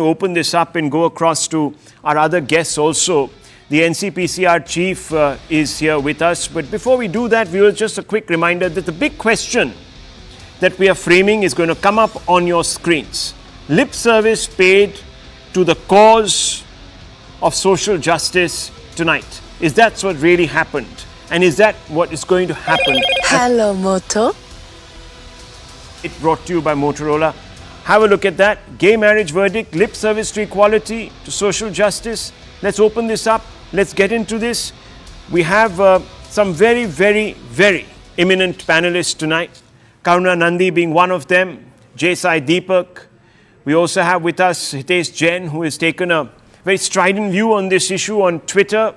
open this up and go across to our other guests also. The NCPCR chief is here with us. But before we do that, viewers, just a quick reminder that the big question that we are framing is going to come up on your screens. Lip service paid to the cause of social justice tonight. Is that what really happened? And is that what is going to happen? Hello, Moto. It brought to you by Motorola. Have a look at that. Gay marriage verdict, lip service to equality, to social justice. Let's open this up. Let's get into this. We have some very, very, very eminent panelists tonight. Karuna Nandi being one of them. J. Sai Deepak. We also have with us Hitesh Jain, who has taken a very strident view on this issue on Twitter,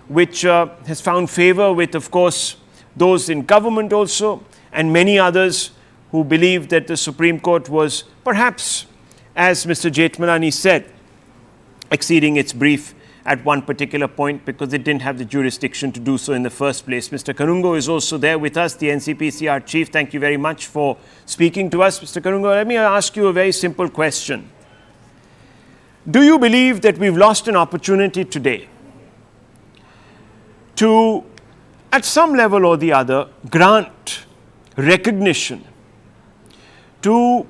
which has found favor with, of course, those in government also, and many others who believe that the Supreme Court was perhaps, as Mr. Jethmalani said, exceeding its brief at one particular point because it didn't have the jurisdiction to do so in the first place. Mr. Kanungo is also there with us, the NCPCR chief. Thank you very much for speaking to us. Mr. Kanungo, let me ask you a very simple question. Do you believe that we've lost an opportunity today to, at some level or the other, grant recognition to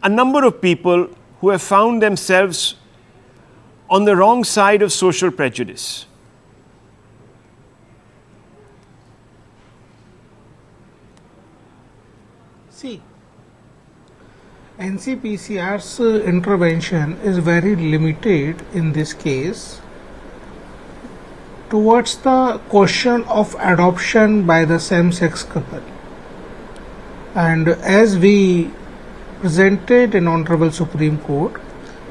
a number of people who have found themselves on the wrong side of social prejudice? See, NCPCR's intervention is very limited in this case towards the question of adoption by the same-sex couple. And as we presented in Honorable Supreme Court,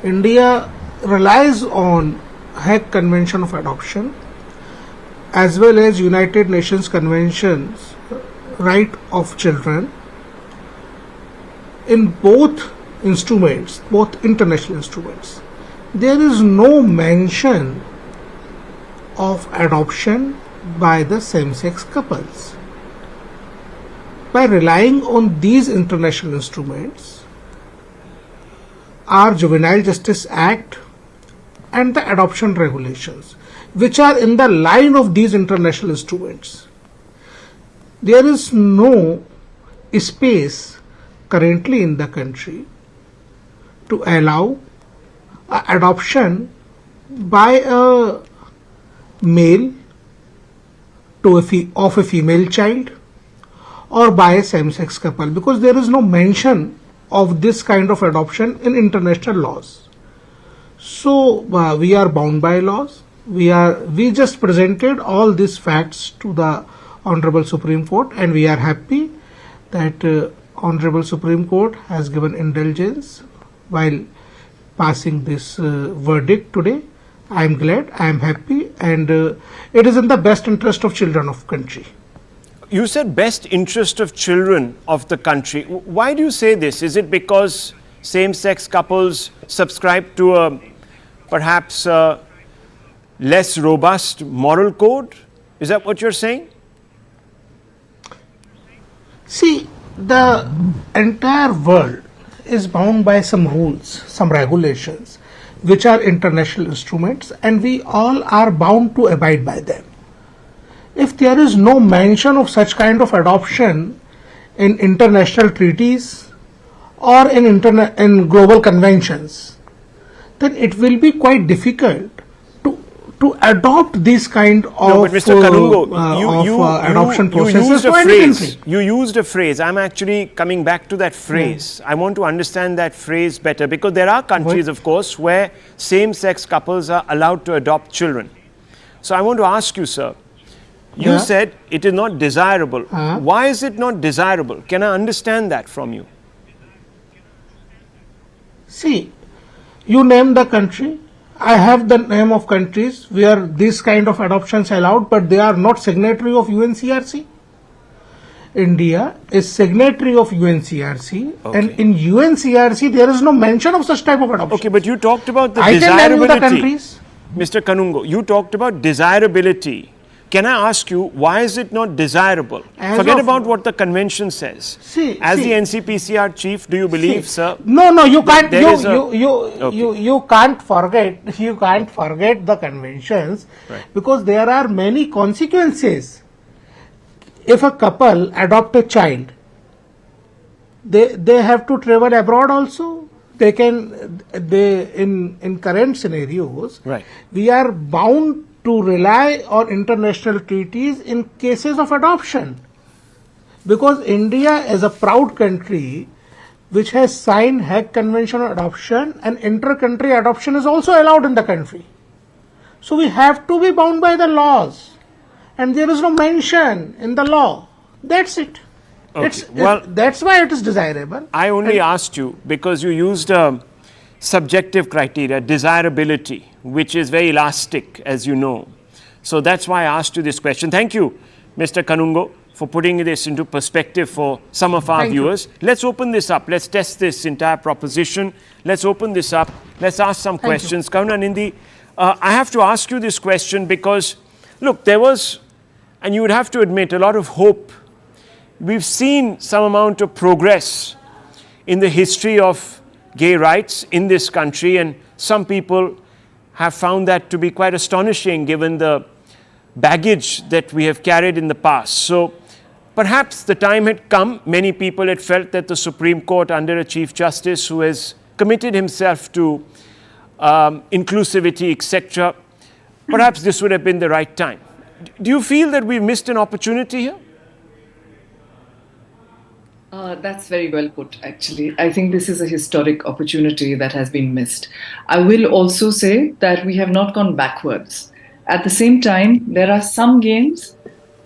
India relies on Hague Convention of Adoption as well as United Nations Conventions Right of Children in both instruments, both international instruments. There is no mention of adoption by the same-sex couples. By relying on these international instruments, our Juvenile Justice Act and the adoption regulations, which are in the line of these international instruments, there is no space currently in the country to allow adoption by a male of a female child or by a same-sex couple, because there is no mention of this kind of adoption in international laws. So we are bound by laws. We just presented all these facts to the Honorable Supreme Court, and we are happy that Honorable Supreme Court has given indulgence while passing this verdict today. I am glad, I am happy, and it is in the best interest of children of country. You said best interest of children of the country. Why do you say this? Is it because same-sex couples subscribe to a perhaps less robust moral code? Is that what you're saying? See, the entire world is bound by some rules, some regulations, which are international instruments, and we all are bound to abide by them. If there is no mention of such kind of adoption in international treaties or in global conventions, then it will be quite difficult to adopt this kind of, no, but Mr. Kanungo, adoption processes. You used a phrase. I'm actually coming back to that phrase. I want to understand that phrase better, because there are countries, of course, where same-sex couples are allowed to adopt children. So I want to ask you, sir, you said it is not desirable. Why is it not desirable? Can I understand that from you? See, you name the country. I have the name of countries where this kind of adoptions allowed, but they are not signatory of UNCRC. India is signatory of UNCRC, and in UNCRC there is no mention of such type of adoption. Okay, but you talked about the desirability. Mr. Kanungo, you talked about desirability. can I ask you, why is it not desirable? Forget about what the convention says. As the NCPCR chief, do you believe, sir? No, you can't. You can't forget. You can't forget the conventions, because there are many consequences. If a couple adopt a child, they have to travel abroad also. In current scenarios, we are bound to rely on international treaties in cases of adoption, because India is a proud country which has signed Hague Convention on Adoption, and inter-country adoption is also allowed in the country. So we have to be bound by the laws, and there is no mention in the law. That's it. That's why it is desirable. I only asked you because you used a subjective criteria, desirability, which is very elastic, as you know. So that's why I asked you this question. Thank you, Mr. Kanungo, for putting this into perspective for some of our viewers. Let's open this up. Let's test this entire proposition. Let's open this up. Let's ask some questions. Karunanidhi, I have to ask you this question because, look, there was, and you would have to admit, a lot of hope. We've seen some amount of progress in the history of gay rights in this country, and some people have found that to be quite astonishing given the baggage that we have carried in the past. So perhaps the time had come. Many people had felt that the Supreme Court, under a Chief Justice who has committed himself to inclusivity, etc., perhaps this would have been the right time. Do you feel that we've missed an opportunity here? That's very well put, actually. I think this is a historic opportunity that has been missed. I will also say that we have not gone backwards. At the same time, there are some games.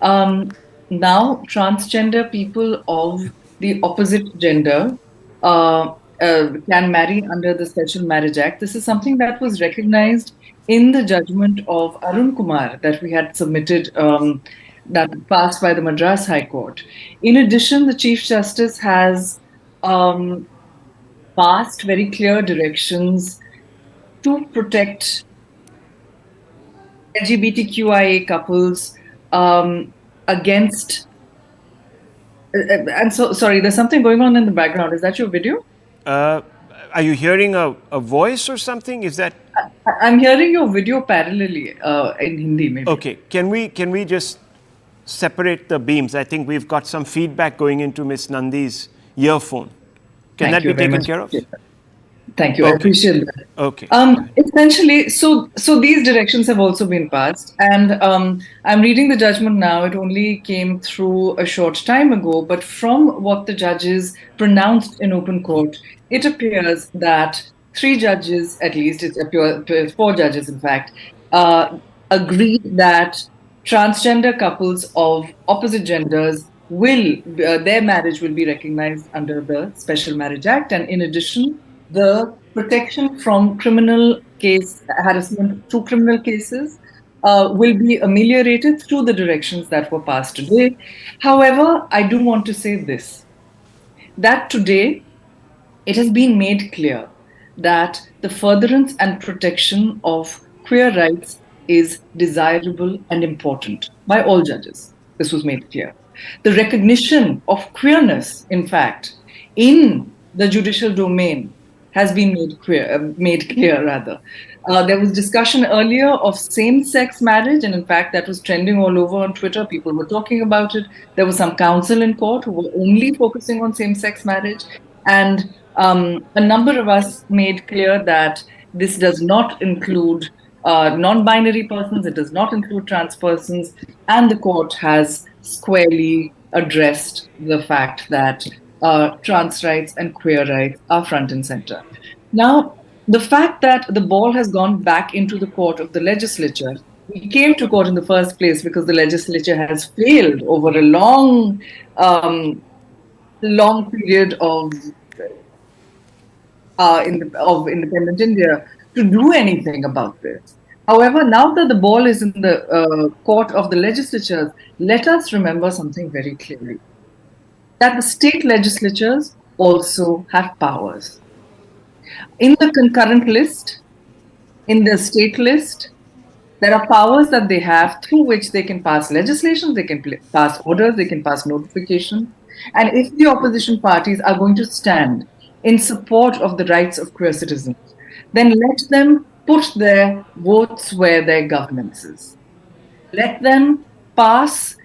Now, transgender people of the opposite gender can marry under the Special Marriage Act. This is something that was recognized in the judgment of Arun Kumar that we had submitted, that passed by the Madras High Court. In addition, the Chief Justice has passed very clear directions to protect LGBTQIA couples against. And so, sorry, there's something going on in the background. Is that your video? Are you hearing a voice or something? Is that? I'm hearing your video parallelly in Hindi, maybe. Okay, can we just separate the beams? I think we've got some feedback going into Ms. Nandi's earphone. Can that be taken care of? Thank you. I appreciate that. Okay. Essentially, so these directions have also been passed, and I'm reading the judgment now. It only came through a short time ago, but from what the judges pronounced in open court, it appears that 3 judges, at least, it appears 4 judges, in fact, agreed that transgender couples of opposite genders their marriage will be recognized under the Special Marriage Act, and in addition, the protection from criminal case harassment through criminal cases will be ameliorated through the directions that were passed today. However, I do want to say this, that today it has been made clear that the furtherance and protection of queer rights is desirable and important by all judges. This was made clear. The recognition of queerness, in fact, in the judicial domain has been made clear. There was discussion earlier of same-sex marriage, and in fact that was trending all over on Twitter. People were talking about it. There was some counsel in court who were only focusing on same-sex marriage, and a number of us made clear that this does not include non-binary persons, it does not include trans persons, and the court has squarely addressed the fact that trans rights and queer rights are front and center. Now, the fact that the ball has gone back into the court of the legislature, we came to court in the first place because the legislature has failed over a long period of independent India to do anything about this. However, now that the ball is in the court of the legislatures, let us remember something very clearly, that the state legislatures also have powers. In the concurrent list, in the state list, There are powers that they have through which they can pass legislation, they can pass orders, they can pass notification. And if the opposition parties are going to stand in support of the rights of queer citizens, then let them put their votes where their governance is. Let them pass.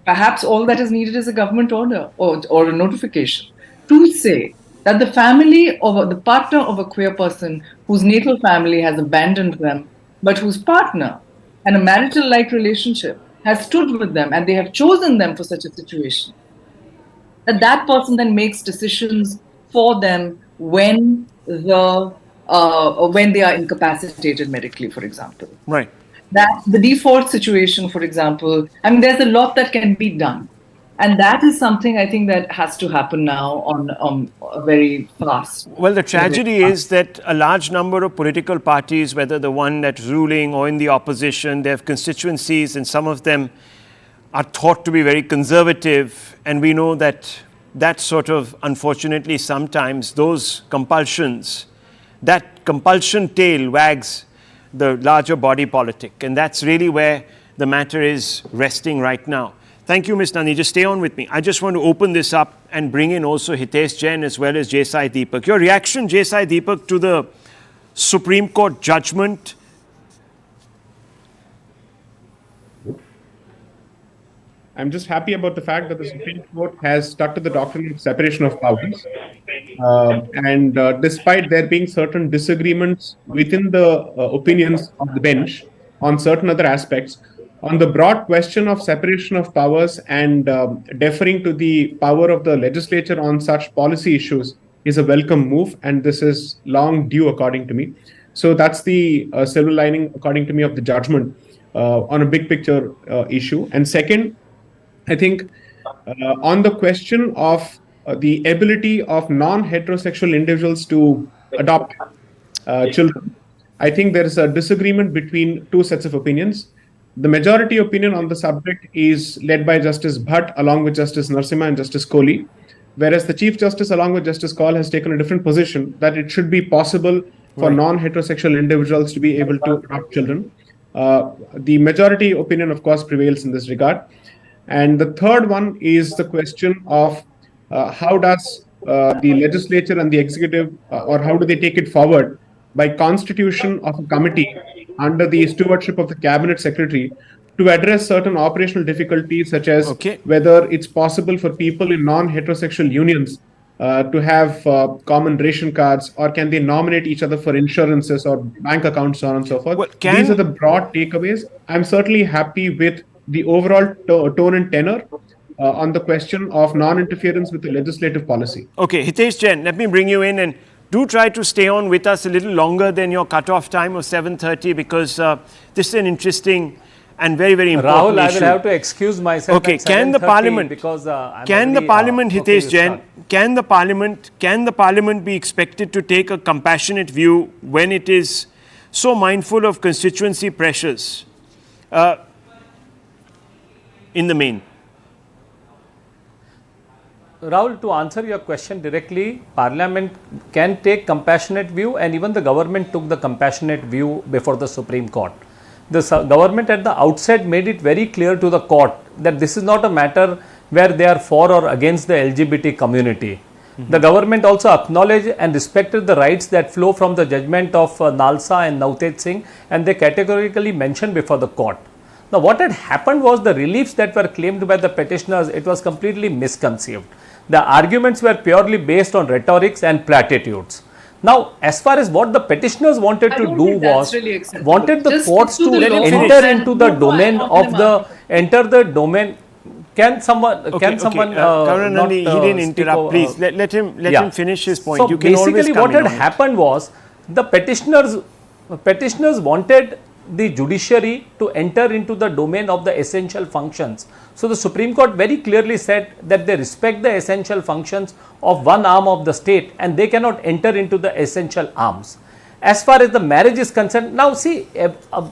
Perhaps all that is needed is a government order or a notification to say that the family of the partner of a queer person whose natal family has abandoned them, but whose partner and a marital like relationship has stood with them and they have chosen them for such a situation, that person then makes decisions for them when they are incapacitated medically, for example. Right. That the default situation, for example, I mean, there's a lot that can be done. And that is something I think that has to happen now on a very fast. Well, the tragedy is that a large number of political parties, whether the one that's ruling or in the opposition, they have constituencies, and some of them are thought to be very conservative. And we know that sort of, unfortunately, sometimes those compulsions, that compulsion tail wags the larger body politic. And that's really where the matter is resting right now. Thank you, Ms. Nandi. Just stay on with me. I just want to open this up and bring in also Hitesh Jain as well as J-Sai Deepak. Your reaction, J-Sai Deepak, to the Supreme Court judgment? I'm just happy about the fact that the Supreme Court has stuck to the doctrine of separation of powers. Despite there being certain disagreements within the opinions of the bench on certain other aspects, on the broad question of separation of powers and deferring to the power of the legislature on such policy issues is a welcome move, and this is long due according to me. So that's the silver lining, according to me, of the judgment on a big picture issue. And second, I think on the question of the ability of non-heterosexual individuals to adopt children, I think there is a disagreement between two sets of opinions. The majority opinion on the subject is led by Justice Bhatt along with Justice Narasimha and Justice Kohli, whereas the Chief Justice along with Justice Kaul has taken a different position, that it should be possible for non-heterosexual individuals to be able to adopt children. The majority opinion, of course, prevails in this regard. And the third one is the question of how does the legislature and the executive, or how do they take it forward by constitution of a committee under the stewardship of the cabinet secretary to address certain operational difficulties, such as whether it's possible for people in non-heterosexual unions to have common ration cards, or can they nominate each other for insurances or bank accounts, so on and so forth. Well, these are the broad takeaways. I'm certainly happy with the overall tone and tenor on the question of non-interference with the legislative policy. Okay, Hitesh Jain, let me bring you in, and do try to stay on with us a little longer than your cutoff time of 7:30, because this is an interesting and very, very important Rahul, issue. I will have to excuse myself. Okay, at can the 7:30 Parliament, because can the Parliament, Hitesh Jain, can the Parliament be expected to take a compassionate view when it is so mindful of constituency pressures in the main? Rahul, to answer your question directly, Parliament can take compassionate view, and even the government took the compassionate view before the Supreme Court. The government at the outset made it very clear to the court that this is not a matter where they are for or against the LGBT community. The government also acknowledged and respected the rights that flow from the judgment of Nalsa and Navtej Singh, and they categorically mentioned before the court. Now, what had happened was the reliefs that were claimed by the petitioners, it was completely misconceived. The arguments were purely based on rhetorics and platitudes. Now, as far as what the petitioners wanted to do was, wanted the courts to enter into the domain of the domain. Can someone, not, he didn't interrupt. Please, let him finish his point. So you can basically what had happened was, the petitioners wanted the judiciary to enter into the domain of the essential functions. So the Supreme Court very clearly said that they respect the essential functions of one arm of the state, and they cannot enter into the essential arms. As far as the marriage is concerned, now see,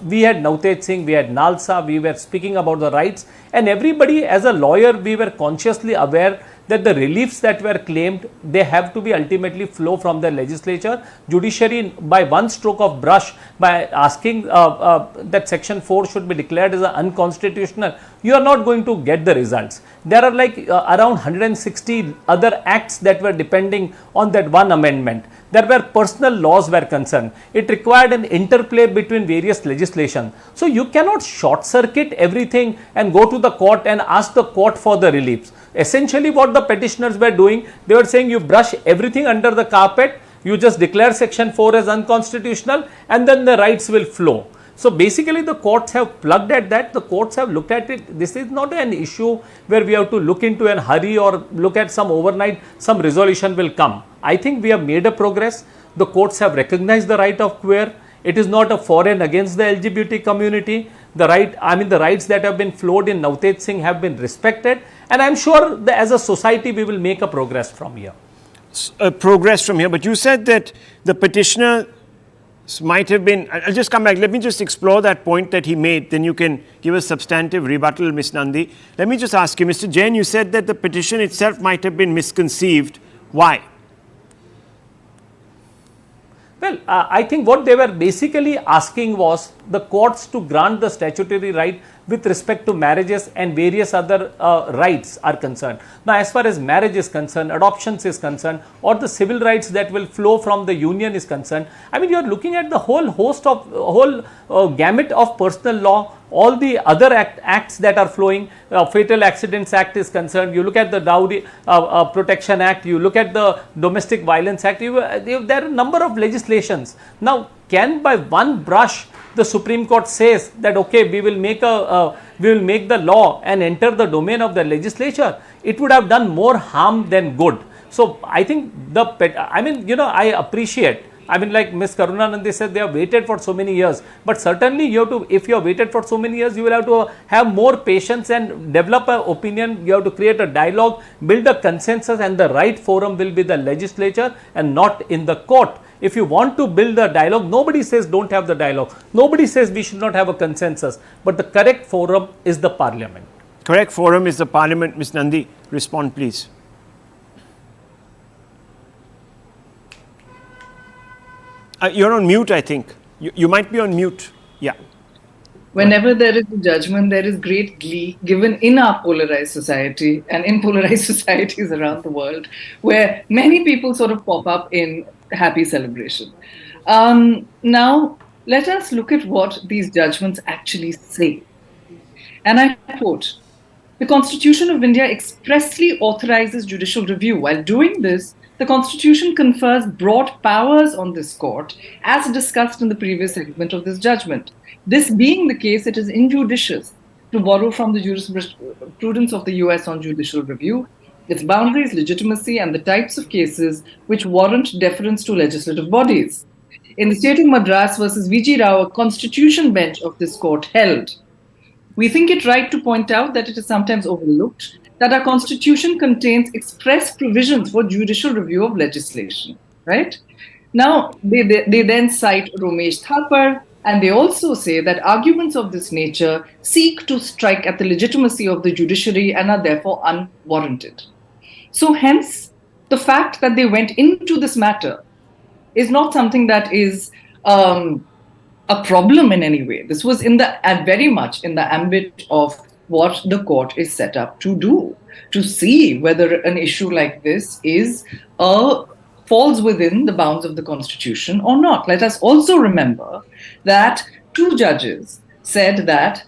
we had Navtej Singh, we had Nalsa, we were speaking about the rights, and everybody as a lawyer, we were consciously aware that the reliefs that were claimed, they have to be ultimately flow from the legislature. Judiciary, by one stroke of brush, by asking that section 4 should be declared as unconstitutional, you are not going to get the results. There are like around 160 other acts that were depending on that one amendment. There were personal laws were concerned. It required an interplay between various legislation. So you cannot short circuit everything and go to the court and ask the court for the reliefs. Essentially what the petitioners were doing, they were saying you brush everything under the carpet, you just declare section 4 as unconstitutional, and then the rights will flow. So basically the courts have plugged at that, the courts have looked at it. This is not an issue where we have to look into and hurry or look at some overnight, some resolution will come. I think we have made a progress. The courts have recognized the right of queer. It is not a foreign against the LGBT community. The rights that have been flowed in Navtej Singh have been respected. And I am sure that as a society we will make a progress from here. Progress from here, but you said that the petitioner might have been, I'll just come back, let me just explore that point that he made, then you can give a substantive rebuttal, Ms. Nandi. Let me just ask you, Mr. Jain, you said that the petition itself might have been misconceived. Why? Well, I think what they were basically asking was the courts to grant the statutory right with respect to marriages and various other rights are concerned. Now, as far as marriage is concerned, adoptions is concerned, or the civil rights that will flow from the union is concerned, I mean, you are looking at the whole host of, gamut of personal law, all the other acts that are flowing. Fatal Accidents Act is concerned, you look at the Dowry Protection Act, you look at the Domestic Violence Act, there are a number of legislations. Now, can by one brush the Supreme Court says that okay, we will make the law and enter the domain of the legislature? It would have done more harm than good. So I think I appreciate. I mean, like Ms. Karunanandi said, they have waited for so many years. But certainly, you have to, if you have waited for so many years, you will have to have more patience and develop an opinion. You have to create a dialogue, build a consensus, and the right forum will be the legislature and not in the court. If you want to build a dialogue, nobody says don't have the dialogue. Nobody says we should not have a consensus. But the correct forum is the parliament. Correct forum is the parliament. Ms. Nandi, respond please. You're on mute, I think. You might be on mute. Yeah. Whenever there is a judgment, there is great glee given in our polarized society and in polarized societies around the world, where many people sort of pop up in happy celebration. Now, let us look at what these judgments actually say. And I quote, "The Constitution of India expressly authorizes judicial review. While doing this, the Constitution confers broad powers on this court, as discussed in the previous segment of this judgment. This being the case, it is injudicious to borrow from the jurisprudence of the US on judicial review, its boundaries, legitimacy, and the types of cases which warrant deference to legislative bodies. In the state of Madras versus V.G. Rao, a constitution bench of this court held, we think it right to point out that it is sometimes overlooked that our constitution contains express provisions for judicial review of legislation," right? Now, they then cite Romesh Thapar, and they also say that arguments of this nature seek to strike at the legitimacy of the judiciary and are therefore unwarranted. So hence, the fact that they went into this matter is not something that is a problem in any way. This was very much in the ambit of what the court is set up to do, to see whether an issue like this falls within the bounds of the Constitution or not. Let us also remember that two judges said that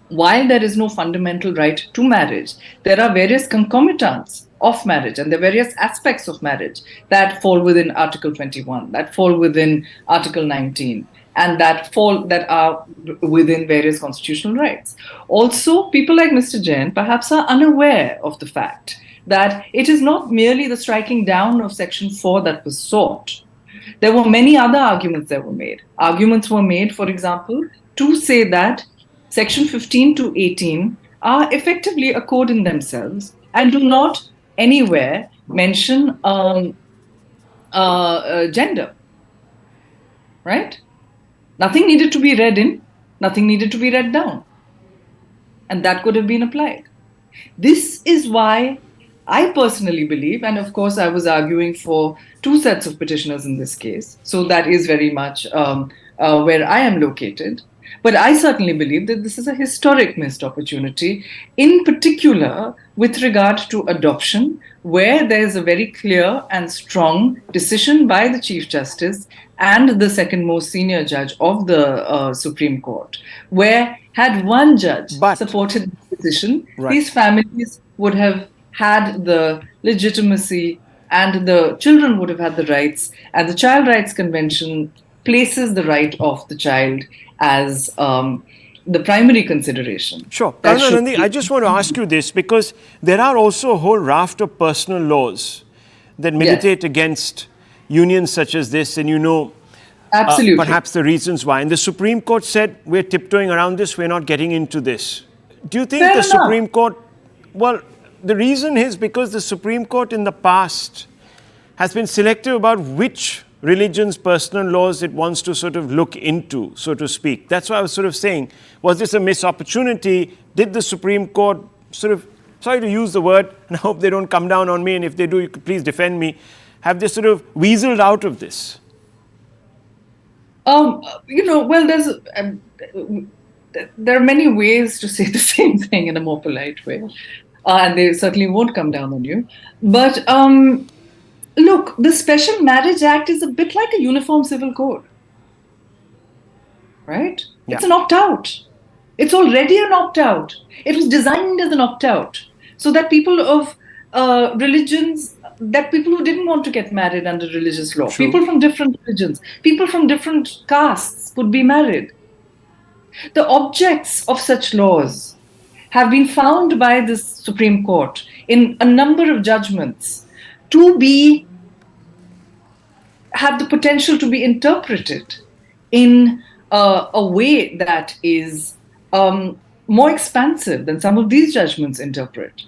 while there is no fundamental right to marriage, there are various concomitants of marriage and the various aspects of marriage that fall within Article 21, that fall within Article 19, and that are within various constitutional rights. Also, people like Mr. Jain perhaps are unaware of the fact that it is not merely the striking down of Section 4 that was sought. There were many other arguments that were made. Arguments were made, for example, to say that Section 15 to 18 are effectively a code in themselves and do not anywhere mention gender, right? Nothing needed to be read in, nothing needed to be read down. And that could have been applied. This is why I personally believe, and of course, I was arguing for two sets of petitioners in this case. So that is very much where I am located. But I certainly believe that this is a historic missed opportunity, in particular with regard to adoption, where there is a very clear and strong decision by the Chief Justice and the second most senior judge of the Supreme Court, where had one judge But- supported the decision, Right. these families would have had the legitimacy and the children would have had the rights, and the Child Rights Convention places the right of the child as the primary consideration. Sure. That should Karunanandi, be- I just want to ask you this because there are also a whole raft of personal laws that militate against unions such as this, and you know Absolutely. perhaps the reasons why. And the Supreme Court said, we're tiptoeing around this, we're not getting into this. Do you think Fair the enough. Supreme Court, well, the reason is because the Supreme Court in the past has been selective about which religion's personal laws it wants to sort of look into, so to speak. That's why I was sort of saying, was this a missed opportunity? Did the Supreme Court sort of, sorry to use the word, and I hope they don't come down on me, and if they do, you could please defend me, have they sort of weaseled out of this? Well, there are many ways to say the same thing in a more polite way, and they certainly won't come down on you. But look, the Special Marriage Act is a bit like a uniform civil code, right? Yeah. It's an opt-out. It's already an opt-out. It was designed as an opt-out so that people of religions, that people who didn't want to get married under religious law, True. people from different religions, people from different castes could be married. The objects of such laws have been found by the Supreme Court in a number of judgments to have the potential to be interpreted in a way that is more expansive than some of these judgments interpret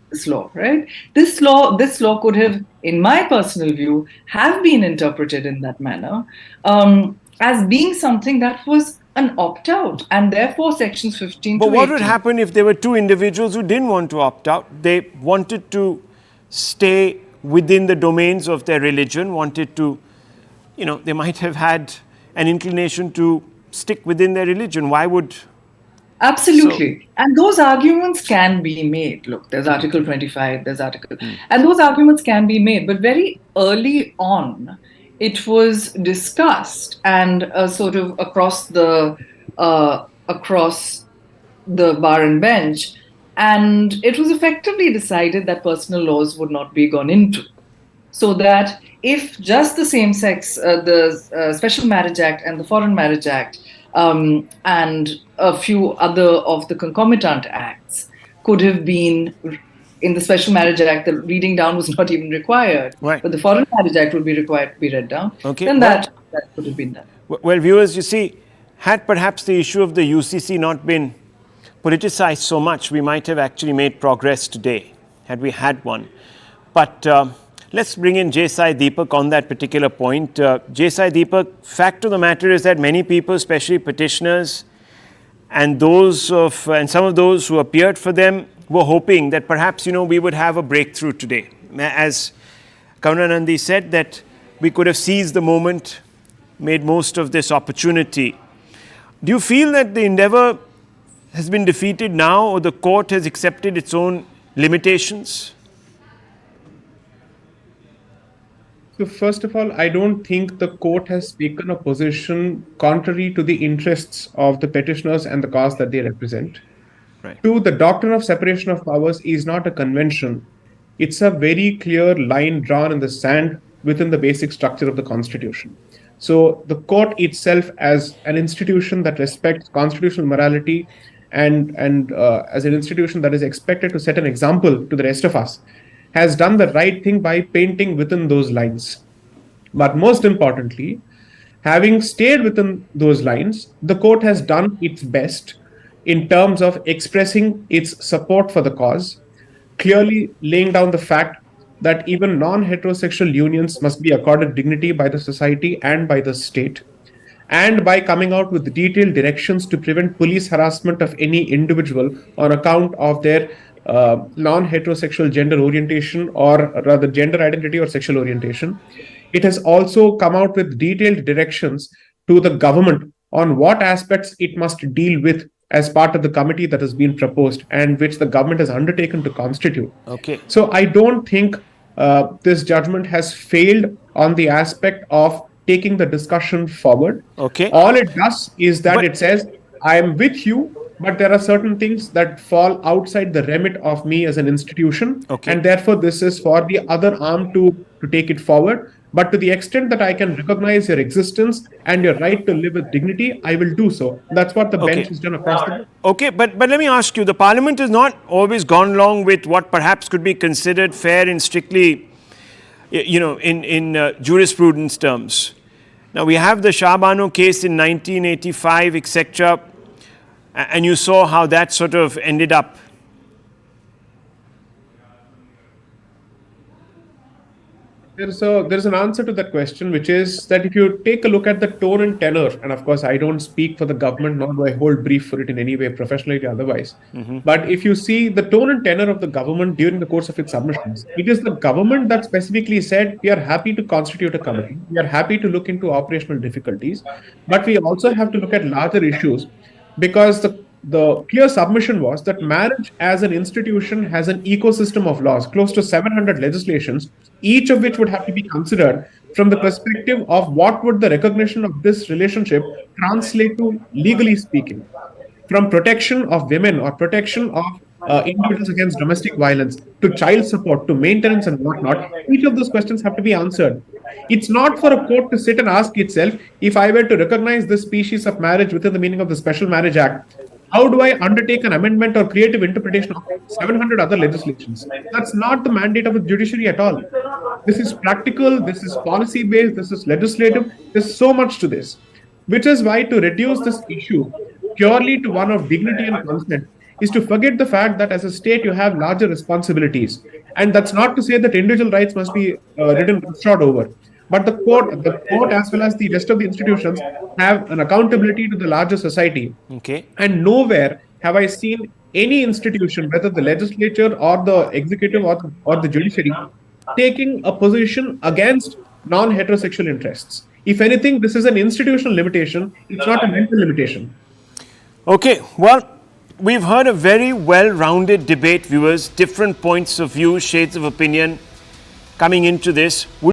this law, right? This law could have, in my personal view, have been interpreted in that manner as being something that was an opt-out, and therefore sections 15 But to what would 18. happen if there were two individuals who didn't want to opt out? They wanted to stay within the domains of their religion, wanted to, they might have had an inclination to stick within their religion. Why would... Absolutely. And those arguments can be made. Look, there's Article 25, there's Article... And those arguments can be made. But very early on, it was discussed and sort of across the bar and bench. And it was effectively decided that personal laws would not be gone into. So that if just the same-sex, the Special Marriage Act and the Foreign Marriage Act and a few other of the concomitant acts could have been, in the Special Marriage Act, the reading down was not even required. Right. But the Foreign Marriage Act would be required to be read down. Okay. Then that could have been done. Well, viewers, you see, had perhaps the issue of the UCC not been politicized so much, we might have actually made progress today, had we had one. But let's bring in J. Sai Deepak on that particular point. J. Sai Deepak, fact of the matter is that many people, especially petitioners, and some of those who appeared for them, were hoping that perhaps, we would have a breakthrough today. As Karunanandi said, that we could have seized the moment, made most of this opportunity. Do you feel that the endeavor has been defeated now, or the court has accepted its own limitations? So first of all, I don't think the court has taken a position contrary to the interests of the petitioners and the cause that they represent. Right. Two, the doctrine of separation of powers is not a convention. It's a very clear line drawn in the sand within the basic structure of the Constitution. So the court itself, as an institution that respects constitutional morality and as an institution that is expected to set an example to the rest of us, has done the right thing by painting within those lines. But most importantly, having stayed within those lines, the court has done its best in terms of expressing its support for the cause, clearly laying down the fact that even non-heterosexual unions must be accorded dignity by the society and by the state, and by coming out with detailed directions to prevent police harassment of any individual on account of their non-heterosexual gender orientation, or rather gender identity or sexual orientation. It has also come out with detailed directions to the government on what aspects it must deal with as part of the committee that has been proposed and which the government has undertaken to constitute. Okay. So I don't think this judgment has failed on the aspect of taking the discussion forward. Okay. All it does is that But- it says, I am with you, but there are certain things that fall outside the remit of me as an institution. Okay. And therefore, this is for the other arm to take it forward. But to the extent that I can recognize your existence and your right to live with dignity, I will do so. That's what the bench has done across the board. Okay, but let me ask you, the Parliament has not always gone along with what perhaps could be considered fair and strictly, in jurisprudence terms. Now, we have the Shah Bano case in 1985, etc., and you saw how that sort of ended up. There's an answer to that question, which is that if you take a look at the tone and tenor, and of course I don't speak for the government, nor do I hold brief for it in any way, professionally or otherwise. But if you see the tone and tenor of the government during the course of its submissions, it is the government that specifically said, we are happy to constitute a committee, we are happy to look into operational difficulties, but we also have to look at larger issues, because the clear submission was that marriage as an institution has an ecosystem of laws, close to 700 legislations, each of which would have to be considered from the perspective of what would the recognition of this relationship translate to legally speaking. From protection of women or protection of individuals against domestic violence to child support to maintenance and whatnot, each of those questions have to be answered. It's not for a court to sit and ask itself, if I were to recognize this species of marriage within the meaning of the Special Marriage Act, how do I undertake an amendment or creative interpretation of 700 other legislations? That's not the mandate of the judiciary at all. This is practical, this is policy based, this is legislative, there's so much to this. Which is why to reduce this issue purely to one of dignity and consent is to forget the fact that as a state you have larger responsibilities. And that's not to say that individual rights must be ridden roughshod over. But the court as well as the rest of the institutions have an accountability to the larger society. Okay. And nowhere have I seen any institution, whether the legislature or the executive or the judiciary, taking a position against non-heterosexual interests. If anything, this is an institutional limitation. It's not a mental limitation. Okay, well, we've heard a very well-rounded debate, viewers, different points of view, shades of opinion coming into this.